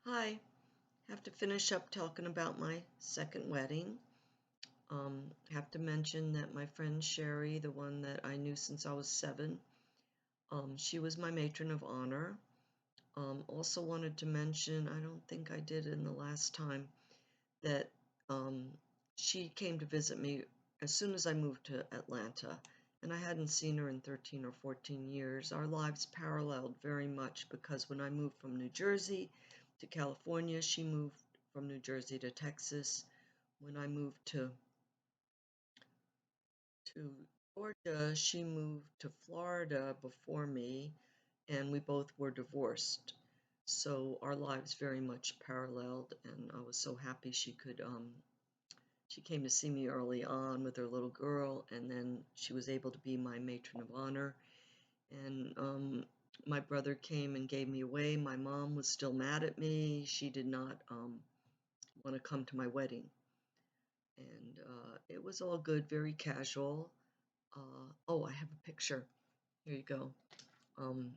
Hi, have to finish up talking about my second wedding. Have to mention that my friend Sherry, the one that I knew since I was 7, she was my matron of honor. Also wanted to mention, I don't think I did in the last time, that um, she came to visit me as soon as I moved to Atlanta, and I hadn't seen her in 13 or 14 years. Our lives paralleled very much because when I moved from New Jersey to California, she moved from New Jersey to Texas. When I moved to Georgia, she moved to Florida before me, and we both were divorced. So our lives very much paralleled, and I was so happy she came to see me early on with her little girl, and then she was able to be my matron of honor. And my brother came and gave me away. My mom was still mad at me. She did not want to come to my wedding. And it was all good, very casual. Oh, I have a picture. Here you go. Um,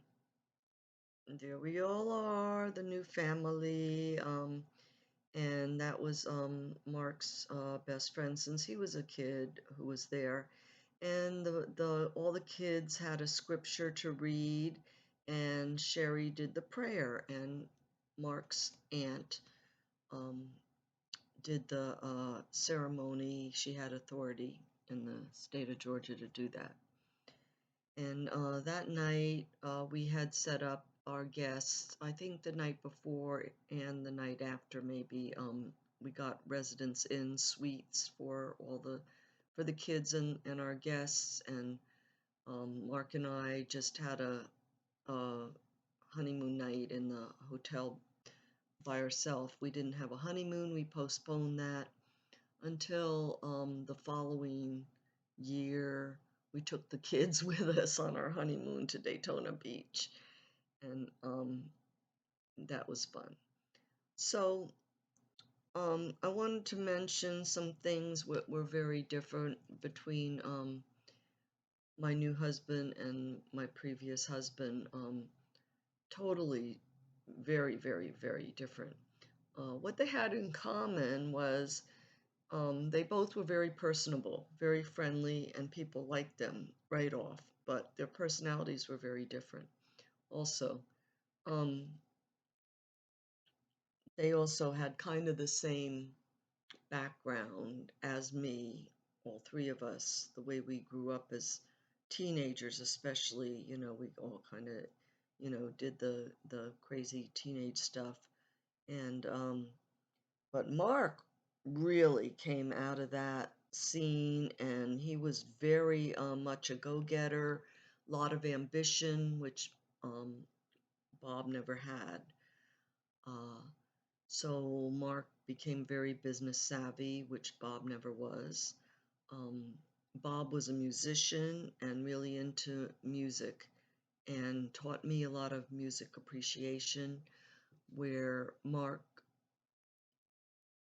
there we all are, the new family. And that was Mark's best friend since he was a kid who was there. And the all the kids had a scripture to read, and Sherry did the prayer, and Mark's aunt um, did the ceremony. She had authority in the state of Georgia to do that. And that night, we had set up our guests. I think the night before and the night after, maybe we got residence in suites for the kids and our guests. And Mark and I just had a honeymoon night in the hotel by ourselves. We didn't have a honeymoon. We postponed that until the following year. We took the kids with us on our honeymoon to Daytona Beach, and that was fun. So, I wanted to mention some things that were very different between my new husband and my previous husband. Totally, very, very, very different. What they had in common was they both were very personable, very friendly, and people liked them right off, but their personalities were very different. Also, um, they also had kind of the same background as me, all three of us, the way we grew up as teenagers, especially, we all kind of, did the crazy teenage stuff. And but Mark really came out of that scene, and he was very much a go-getter, a lot of ambition, which Bob never had. Uh, so Mark became very business savvy, which Bob never was. Um, Bob was a musician and really into music and taught me a lot of music appreciation, where Mark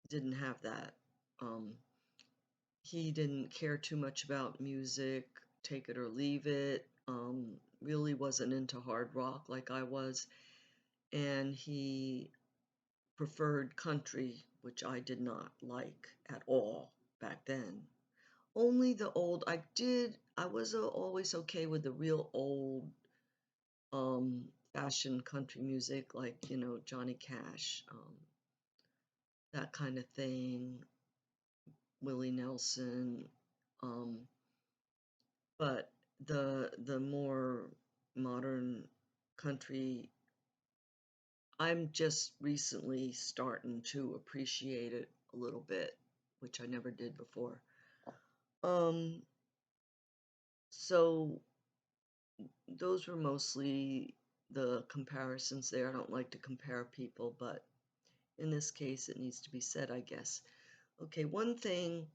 didn't have that. Um, he didn't care too much about music, take it or leave it. Really wasn't into hard rock like I was, and he preferred country, which I did not like at all back then. Only the old, I was always okay with the real old fashion country music, like, Johnny Cash, that kind of thing, Willie Nelson. Um, but the more modern country, I'm just recently starting to appreciate it a little bit, which I never did before. Um, so those were mostly the comparisons there. I don't like to compare people, but in this case, it needs to be said, I guess. Okay, one thing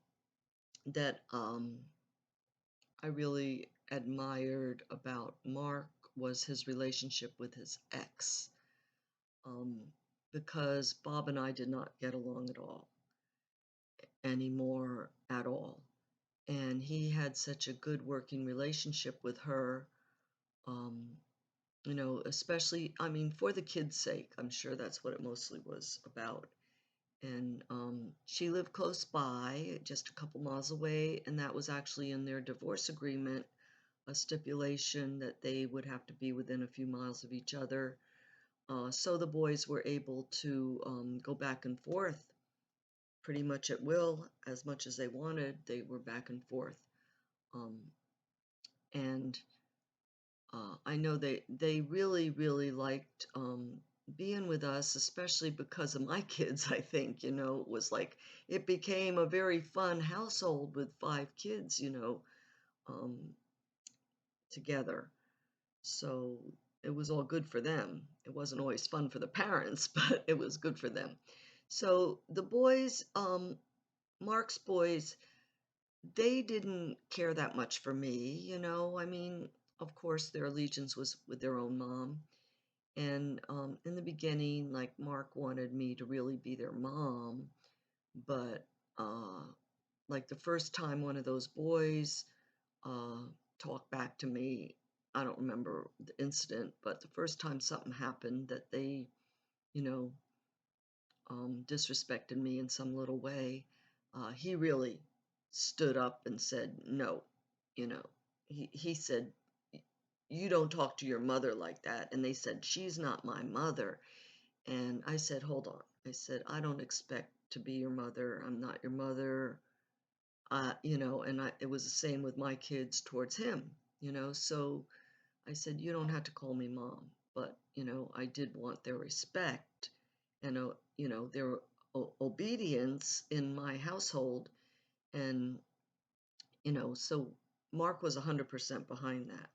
that I really admired about Mark was his relationship with his ex, um, because Bob and I did not get along at all anymore at all. And he had such a good working relationship with her. Um, especially, I mean, for the kids' sake. I'm sure that's what it mostly was about. And she lived close by, just a couple miles away, and that was actually in their divorce agreement, a stipulation that they would have to be within a few miles of each other. So the boys were able to go back and forth pretty much at will, as much as they wanted. They were back and forth. Um, and I know they really, really liked being with us, especially because of my kids, I think, it was like it became a very fun household with 5 kids, um, together. So it was all good for them. It wasn't always fun for the parents, but it was good for them. So the boys, Mark's boys, they didn't care that much for me. I mean, of course, their allegiance was with their own mom. And in the beginning, like Mark wanted me to really be their mom, but uh, like the first time one of those boys uh, talked back to me, I don't remember the incident, but the first time something happened that they, you know, disrespected me in some little way, he really stood up and said, no, you know, he said, you don't talk to your mother like that. And they said, she's not my mother. And I said, hold on. I said, I don't expect to be your mother. I'm not your mother. And it was the same with my kids towards him. So I said, you don't have to call me mom, but, I did want their respect and, their obedience in my household. And, so Mark was 100% behind that.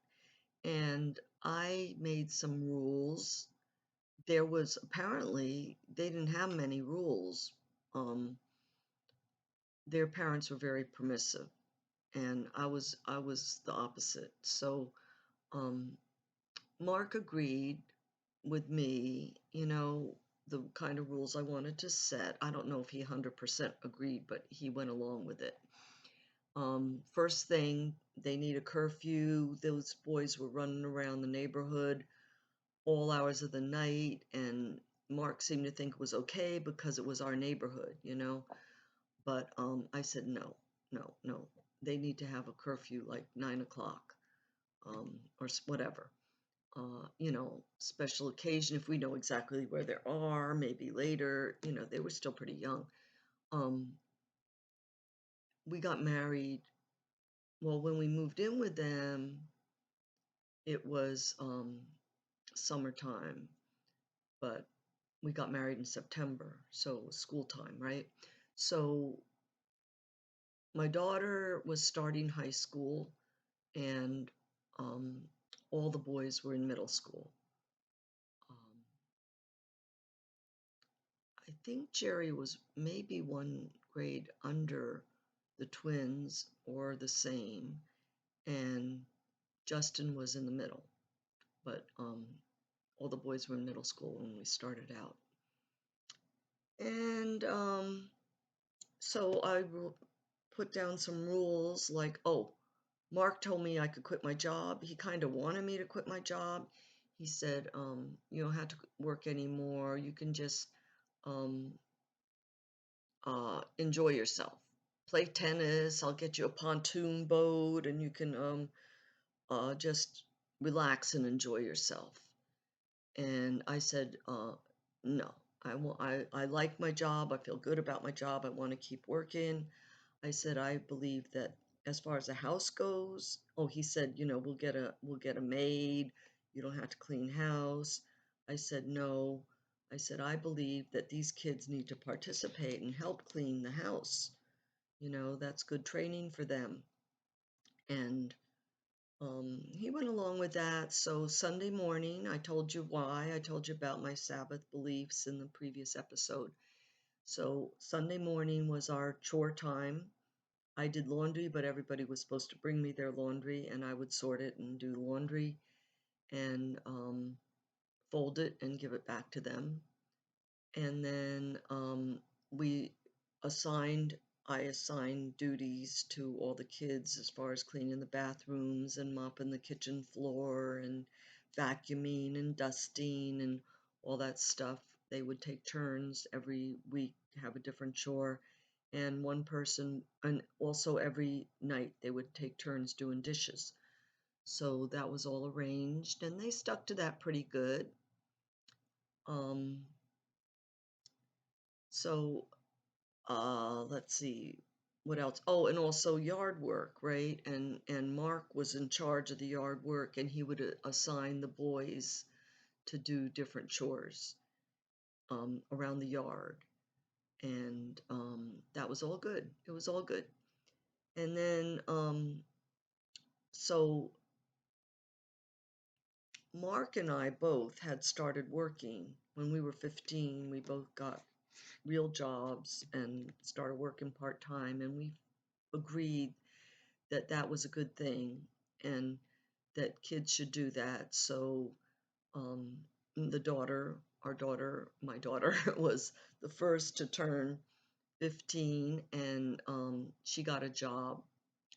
And I made some rules. There was apparently, they didn't have many rules. Um, their parents were very permissive, and I was the opposite. So um, Mark agreed with me, the kind of rules I wanted to set. I don't know if he 100% agreed, but he went along with it. First thing, they need a curfew. Those boys were running around the neighborhood all hours of the night, and Mark seemed to think it was okay because it was our neighborhood. But I said no, no, no. They need to have a curfew like 9 o'clock, or whatever. Special occasion if we know exactly where they are, maybe later. They were still pretty young. Um, we got married. Well, when we moved in with them, it was summertime, but we got married in September, so it was school time, right? So my daughter was starting high school, and um, all the boys were in middle school. Um, I think Jerry was maybe one grade under the twins or the same, and Justin was in the middle. But all the boys were in middle school when we started out. And so I put down some rules like, oh, Mark told me I could quit my job. He kind of wanted me to quit my job. He said, you don't have to work anymore. You can just um, enjoy yourself. Play tennis. I'll get you a pontoon boat and you can just relax and enjoy yourself. And I said, no. I like my job. I feel good about my job. I want to keep working. I said, I believe that as far as the house goes, oh, he said, we'll get a maid. You don't have to clean house. I said, no. I said, I believe that these kids need to participate and help clean the house. That's good training for them. And he went along with that. So Sunday morning, I told you why. I told you about my Sabbath beliefs in the previous episode. So Sunday morning was our chore time. I did laundry, but everybody was supposed to bring me their laundry, and I would sort it and do laundry and fold it and give it back to them. And then we assigned, I assigned duties to all the kids as far as cleaning the bathrooms and mopping the kitchen floor and vacuuming and dusting and all that stuff. They would take turns every week, have a different chore, and one person, and also every night they would take turns doing dishes. So that was all arranged, and they stuck to that pretty good. Um, so let's see what else. Oh, and also yard work, right? And Mark was in charge of the yard work, and he would assign the boys to do different chores around the yard, and that was all good. It was all good. And then so Mark and I both had started working when we were 15. We both got real jobs and started working part-time, and we agreed that that was a good thing and that kids should do that. So um, our daughter, my daughter, was the first to turn 15, and she got a job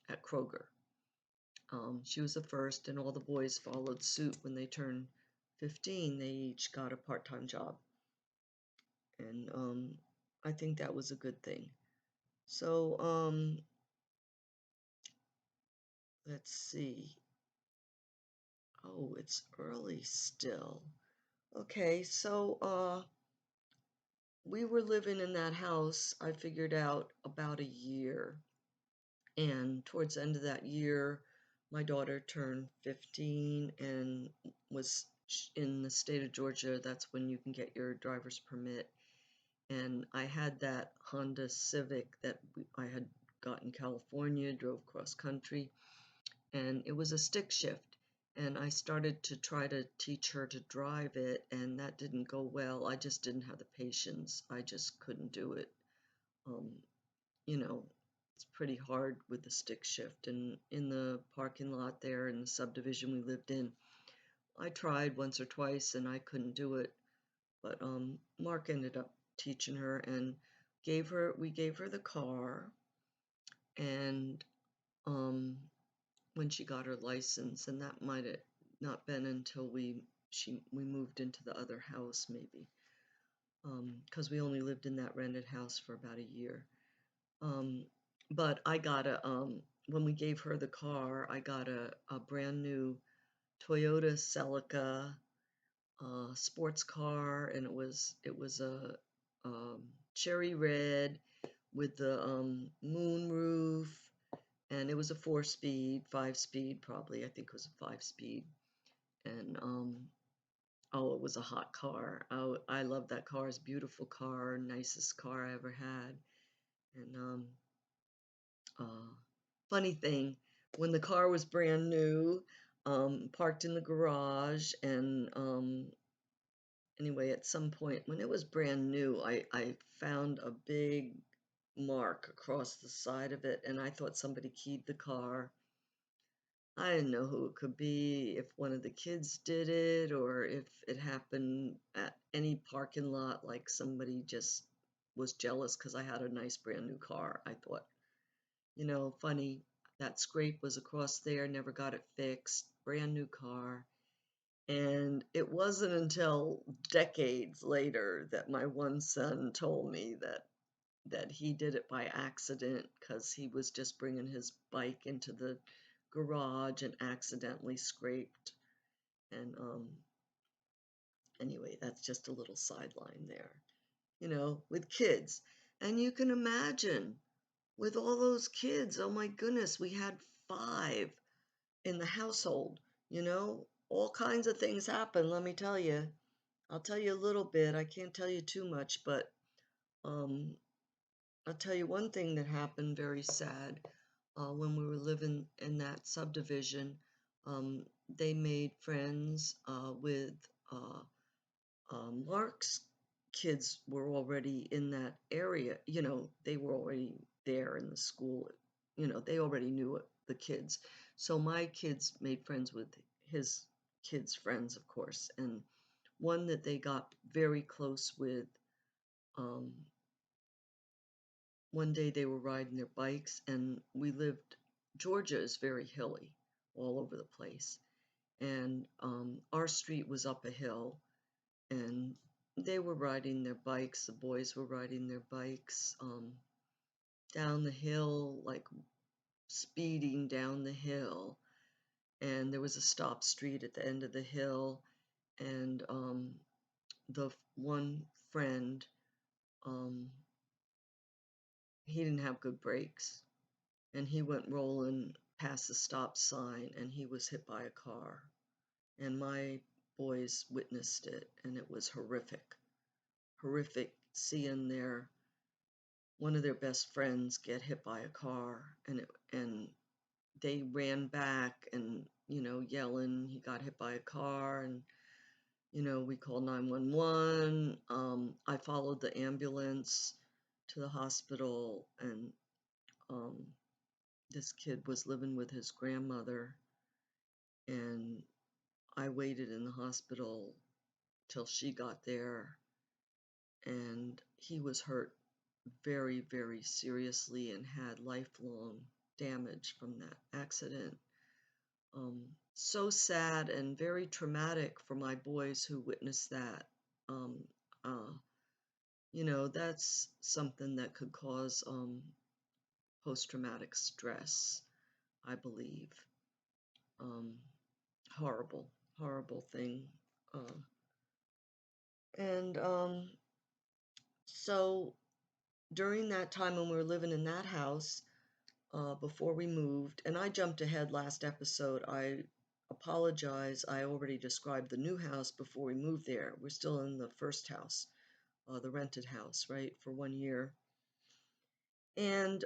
at Kroger. She was the first, and all the boys followed suit when they turned 15. They each got a part-time job, and I think that was a good thing. So let's see. Oh, it's early still. Okay, so we were living in that house, I figured out about a year. And towards the end of that year, my daughter turned 15 and was in the state of Georgia. That's when you can get your driver's permit. And I had that Honda Civic that I had got in California, drove cross country, and it was a stick shift. And I started to try to teach her to drive it, and that didn't go well. I just didn't have the patience. I just couldn't do it. Um, you know, it's pretty hard with the stick shift. And in the parking lot there in the subdivision we lived in, I tried once or twice and I couldn't do it. But Mark ended up teaching her and we gave her the car, and um, when she got her license, and that might have not been until we moved into the other house maybe, because we only lived in that rented house for about a year. Um, but I got when we gave her the car, I got a brand new Toyota Celica sports car, and it was a cherry red with the moon roof, and it was a 4-speed, 5-speed probably. I think it was a 5-speed, and oh, it was a hot car. Oh, I love that car. It's a beautiful car, nicest car I ever had, and Uh, funny thing, when the car was brand new, parked in the garage, and anyway, at some point when it was brand new, I found a big mark across the side of it, and I thought somebody keyed the car. I didn't know who it could be, if one of the kids did it, or if it happened at any parking lot, like somebody just was jealous because I had a nice brand new car. I thought, funny, that scrape was across there, never got it fixed, brand new car. And it wasn't until decades later that my one son told me that he did it by accident because he was just bringing his bike into the garage and accidentally scraped. And anyway, that's just a little sideline there, with kids. And you can imagine with all those kids, oh my goodness, we had 5 in the household, all kinds of things happen, let me tell you. I'll tell you a little bit. I can't tell you too much, but um, I'll tell you one thing that happened very sad when we were living in that subdivision. They made friends with Mark's kids were already in that area. They were already there in the school. They already knew the kids. So my kids made friends with his kids' friends, of course. And one that they got very close with, um, one day they were riding their bikes, and Georgia is very hilly all over the place. and our street was up a hill, and they were riding their bikes. The boys were riding their bikes down the hill, like speeding down the hill. And there was a stop street at the end of the hill, and the one friend, um, he didn't have good brakes, and he went rolling past the stop sign, and he was hit by a car. And my boys witnessed it, and it was horrific. Horrific seeing one of their best friends get hit by a car, and they ran back and yelling he got hit by a car, and we called 911. I followed the ambulance to the hospital, and um, this kid was living with his grandmother, and I waited in the hospital till she got there, and he was hurt very, very seriously and had lifelong damage from that accident. So sad and very traumatic for my boys who witnessed that. Um, uh, that's something that could cause post-traumatic stress, I believe. Um, Horrible, horrible thing. Uh, and so during that time when we were living in that house, before we moved, and I jumped ahead last episode. I apologize. I already described the new house before we moved there. We're still in the first house, the rented house, right, for 1 year. And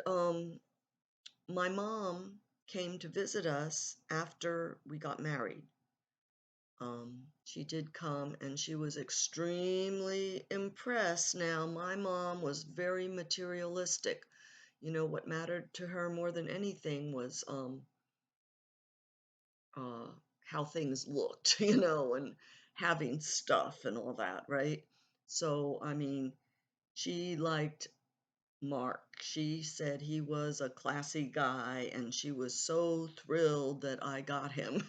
my mom came to visit us after we got married. She did come, and she was extremely impressed. Now, my mom was very materialistic. What mattered to her more than anything was uh, how things looked, and having stuff and all that, right? So, I mean, she liked Mark. She said he was a classy guy, and she was so thrilled that I got him.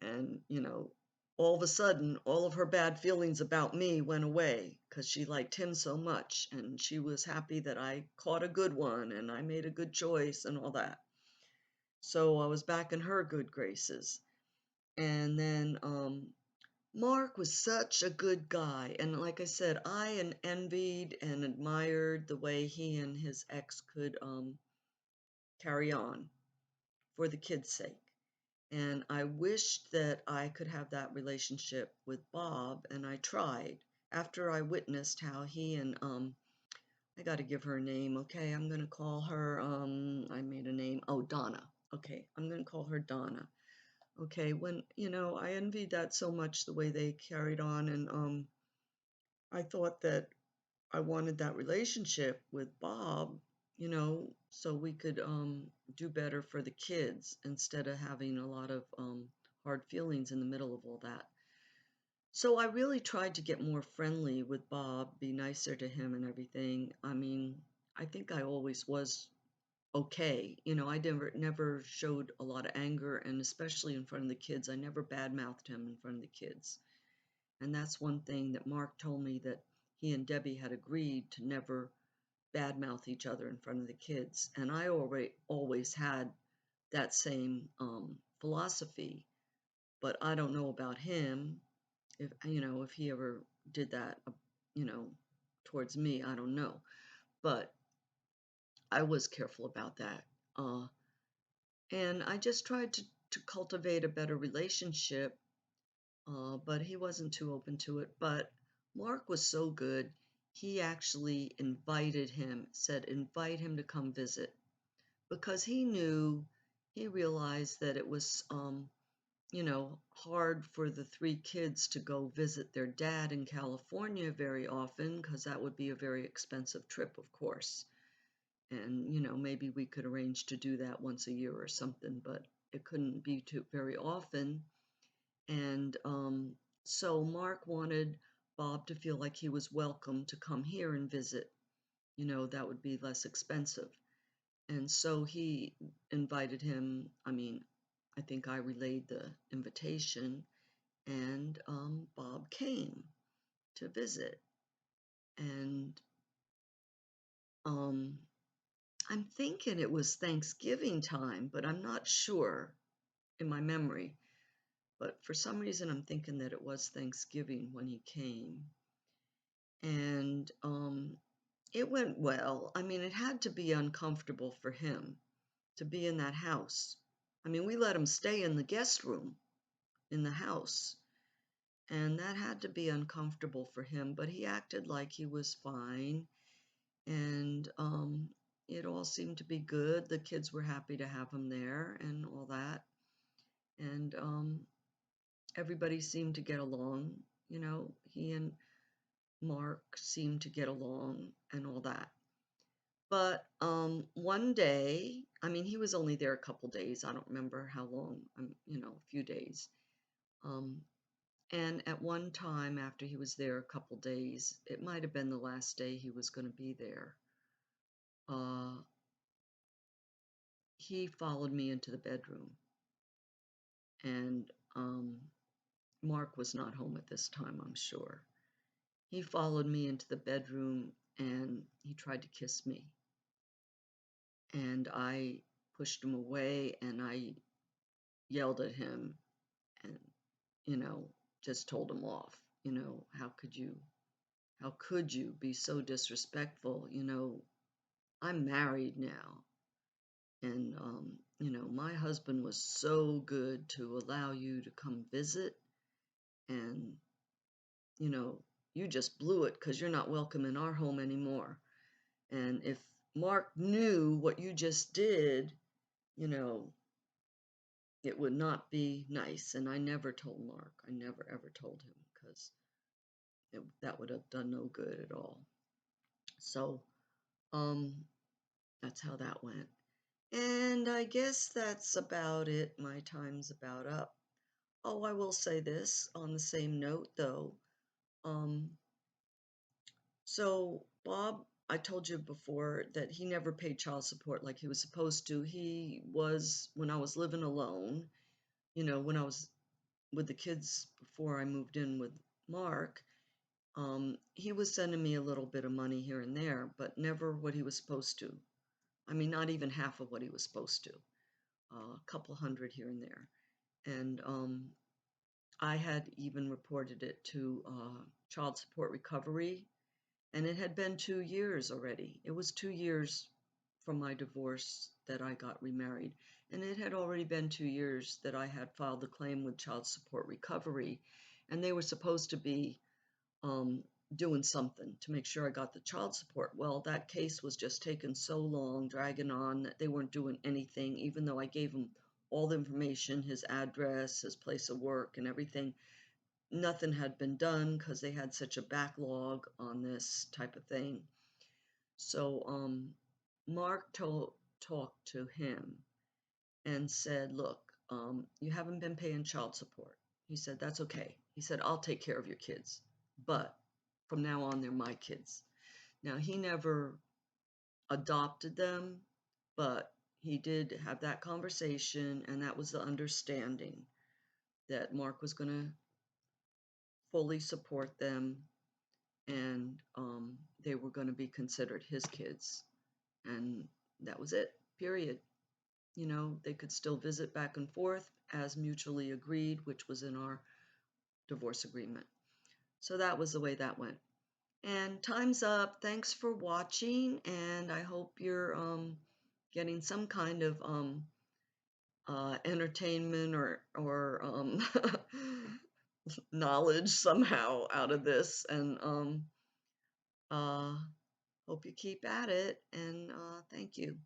And, all of a sudden, all of her bad feelings about me went away because she liked him so much, and she was happy that I caught a good one and I made a good choice and all that. So I was back in her good graces. And then Mark was such a good guy. And like I said, I envied and admired the way he and his ex could carry on for the kids' sake. And I wished that I could have that relationship with Bob, and I tried. After I witnessed how he and I got to give her a name, okay? I'm going to call her I made a name. Oh, Donna. Okay, I'm going to call her Donna. Okay, when I envied that so much, the way they carried on, and I thought that I wanted that relationship with Bob, so we could do better for the kids instead of having a lot of hard feelings in the middle of all that. So I really tried to get more friendly with Bob, be nicer to him and everything. I mean, I think I always was okay. I never showed a lot of anger, and especially in front of the kids. I never badmouthed him in front of the kids. And that's one thing that Mark told me, that he and Debbie had agreed to never badmouth each other in front of the kids. And I always had that same philosophy, but I don't know about him. If he ever did that, you know, towards me, I don't know. But I was careful about that. And I just tried to cultivate a better relationship, but he wasn't too open to it. But Mark was so good, he actually said, invite him to come visit, because he realized that it was, hard for the three kids to go visit their dad in California very often, because that would be a very expensive trip, of course. And, maybe we could arrange to do that once a year or something, but it couldn't be too very often. And so Mark wanted Bob to feel like he was welcome to come here and visit. That would be less expensive. And so he invited him. I mean, I think I relayed the invitation, and Bob came to visit. And um, I'm thinking it was Thanksgiving time, but I'm not sure in my memory. But for some reason, I'm thinking that it was Thanksgiving when he came. And it went well. I mean, it had to be uncomfortable for him to be in that house. I mean, we let him stay in the guest room in the house, and that had to be uncomfortable for him, but he acted like he was fine, and it all seemed to be good. The kids were happy to have him there and all that, and everybody seemed to get along. He and Mark seemed to get along and all that. But one day, I mean, he was only there a couple days. I don't remember how long, a few days. Um, and at one time, after he was there a couple days, it might have been the last day he was going to be there, uh, he followed me into the bedroom. And Mark was not home at this time, I'm sure. He followed me into the bedroom and he tried to kiss me. And I pushed him away and I yelled at him and, just told him off. How could you be so disrespectful? I'm married now. And, my husband was so good to allow you to come visit. And, you know, you just blew it because you're not welcome in our home anymore. And if Mark knew what you just did, you know, it would not be nice. And I never told Mark. I never ever told him because that would have done no good at all. So, um, that's how that went. And I guess that's about it. My time's about up. Oh, I will say this on the same note, though. Um, so Bob, I told you before that he never paid child support like he was supposed to. When I was living alone, when I was with the kids before I moved in with Mark, he was sending me a little bit of money here and there, but never what he was supposed to. I mean, not even half of what he was supposed to. A couple hundred here and there. And I had even reported it to Child Support Recovery, and it had been 2 years already. It was 2 years from my divorce that I got remarried, and it had already been 2 years that I had filed the claim with Child Support Recovery, and they were supposed to be um, doing something to make sure I got the child support. Well, that case was just taking so long, dragging on, that they weren't doing anything, even though I gave them all the information, his address, his place of work, and everything. Nothing had been done because they had such a backlog on this type of thing. So Mark talked to him and said, look, you haven't been paying child support. He said, that's okay. He said, I'll take care of your kids, but from now on, they're my kids. Now, he never adopted them, but he did have that conversation, and that was the understanding that Mark was going to fully support them, and they were going to be considered his kids. And that was it, period. They could still visit back and forth as mutually agreed, which was in our divorce agreement. So that was the way that went. And time's up. Thanks for watching, and I hope you're getting some kind of entertainment or knowledge somehow out of this. And uh, hope you keep at it. And thank you.